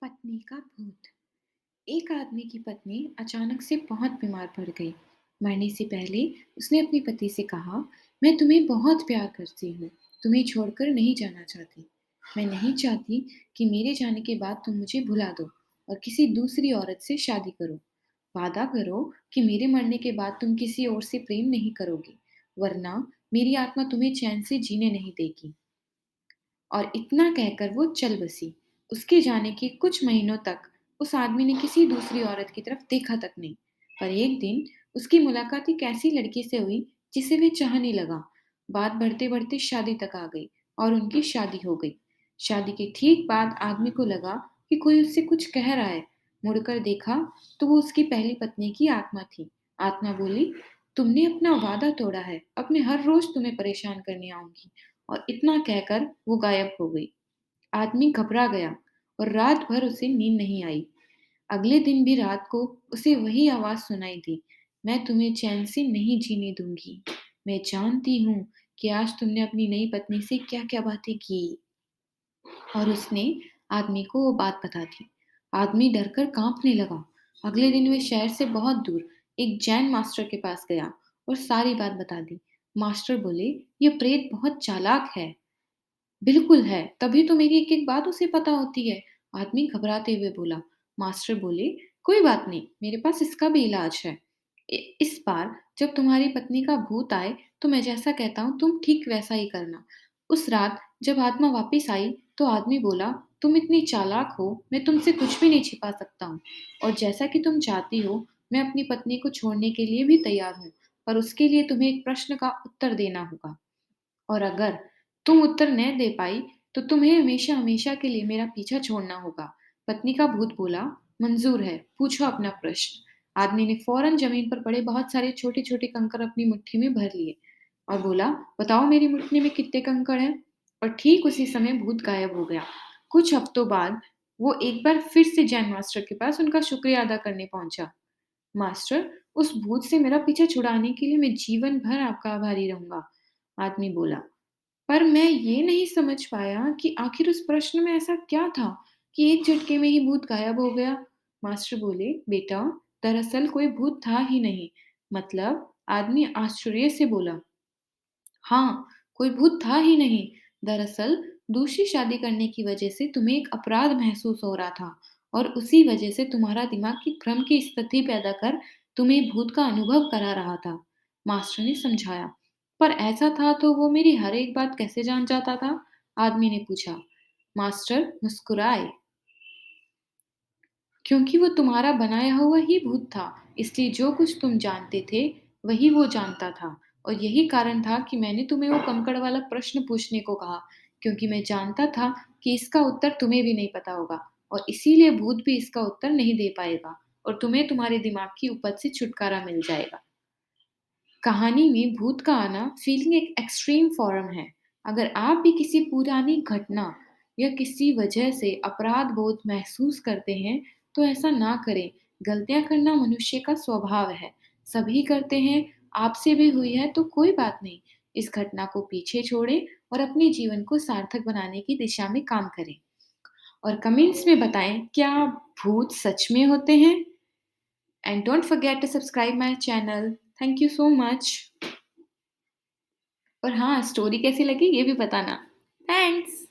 पत्नी का भूत। एक आदमी की पत्नी अचानक से बहुत बीमार पड़ गई। मरने से पहले उसने अपने पति से कहा, मैं तुम्हें बहुत प्यार करती हूँ, तुम्हें छोड़कर नहीं जाना चाहती। मैं नहीं चाहती कि मेरे जाने के बाद तुम मुझे भुला दो और किसी दूसरी औरत से शादी करो। वादा करो कि मेरे मरने के बाद तुम किसी और से प्रेम नहीं करोगे, वरना मेरी आत्मा तुम्हें चैन से जीने नहीं देगी। और इतना कहकर वो चल बसी। उसके जाने के कुछ महीनों तक उस आदमी ने किसी दूसरी औरत की तरफ देखा तक नहीं। पर एक दिन उसकी मुलाकात एक ऐसी लड़की से हुई जिसे वह चाहने लगा। बात बढ़ते-बढ़ते शादी तक आ गई और उनकी शादी हो गई। शादी के ठीक बाद आदमी को लगा कि कोई उससे कुछ कह रहा है। मुड़कर देखा तो वो उसकी पहली पत्नी की आत्मा थी। आत्मा बोली, तुमने अपना वादा तोड़ा है, अब मैं हर रोज तुम्हें परेशान करने आऊंगी। और इतना कहकर वो गायब हो गई। आदमी घबरा गया और रात भर उसे नींद नहीं आई। अगले दिन भी रात को उसे वही आवाज सुनाई दी, मैं तुम्हें चैन से नहीं जीने दूंगी। मैं जानती हूँ कि आज तुमने अपनी नई पत्नी से क्या-क्या बातें की। और उसने आदमी को वो बात बता दी। आदमी डरकर कांपने लगा। अगले दिन वे शहर से बहुत दूर एक जैन मास्टर के पास गया और सारी बात बता दी। मास्टर बोले, ये प्रेत बहुत चालाक है। बिल्कुल है, तभी तो मेरी एक-एक बात उसे पता होती है। आदमी घबराते हुए बोला। मास्टर बोले, कोई बात नहीं, मेरे पास इसका भी इलाज है। इस बार जब तुम्हारी पत्नी का भूत आए, तो मैं जैसा कहता हूँ तुम ठीक वैसा ही करना। उस रात जब आत्मा वापस आई, तो आदमी बोला, तुम इतनी चालाक हो, मैं तुमसे कुछ भी नहीं छिपा सकता हूँ। और जैसा कि तुम चाहती हो, मैं अपनी पत्नी को छोड़ने के लिए भी तैयार हूँ, पर उसके लिए तुम्हें एक प्रश्न का उत्तर देना होगा। और अगर तुम उत्तर न दे पाई, तो तुम्हें हमेशा-हमेशा के लिए मेरा पीछा छोड़ना होगा। पत्नी का भूत बोला, मंज़ूर है, पूछो अपना प्रश्न। आदमी ने फौरन ज़मीन पर पड़े बहुत सारे छोटे-छोटे कंकड़ अपनी मुट्ठी में भर लिए और बोला, बताओ मेरी मुट्ठी में कितने कंकड़ हैं? और ठीक उसी समय भूत गायब हो गया। कुछ हफ्तों बाद वो एक बार फिर से जैन मास्टर के पास उनका शुक्रिया अदा करने पहुंचा। मास्टर, उस भूत से मेरा पीछा छुड़ाने के लिए मैं जीवन भर आपका आभारी रहूंगा। आदमी बोला, पर मैं ये नहीं समझ पाया कि आखिर उस प्रश्न में ऐसा क्या था कि एक झटके में ही भूत गायब हो गया। मास्टर बोले, बेटा, दरअसल कोई भूत था ही नहीं। मतलब? आदमी आश्चर्य से बोला, हाँ, कोई भूत था ही नहीं। दरअसल दूसरी शादी करने की वजह से तुम्हें एक अपराध महसूस हो रहा था और उसी वजह से तुम्हारा दिमाग की भ्रम की स्थिति पैदा कर तुम्हें भूत का अनुभव करा रहा था। मास्टर ने समझाया। पर ऐसा था तो वो मेरी हर एक बात कैसे जान जाता था? आदमी ने पूछा। मास्टर मुस्कुराए, क्योंकि वो तुम्हारा बनाया हुआ ही भूत था, इसलिए जो कुछ तुम जानते थे, वही वो जानता था। और यही कारण था कि मैंने तुम्हें वो कंकड़ वाला प्रश्न पूछने को कहा, क्योंकि मैं जानता था कि इसका उत्तर तुम्हें भी नहीं पता होगा और इसीलिए भूत भी इसका उत्तर नहीं दे पाएगा और तुम्हें तुम्हारे दिमाग की उपज से छुटकारा मिल जाएगा। कहानी में भूत का आना फीलिंग एक एक्सट्रीम फॉर्म है। अगर आप भी किसी पुरानी घटना या किसी वजह से अपराध बोध महसूस करते हैं, तो ऐसा ना करें। गलतियां करना मनुष्य का स्वभाव है। सभी करते हैं, आपसे भी हुई है तो कोई बात नहीं। इस घटना को पीछे छोड़ें और अपने जीवन को सार्थक बनाने की दिशा में काम करें। और कमेंट्स में बताएं, क्या भूत सच में होते हैं? And don't forget to subscribe my channel. Thank you so much. और हाँ, स्टोरी कैसी लगी ये भी बताना। थैंक्स।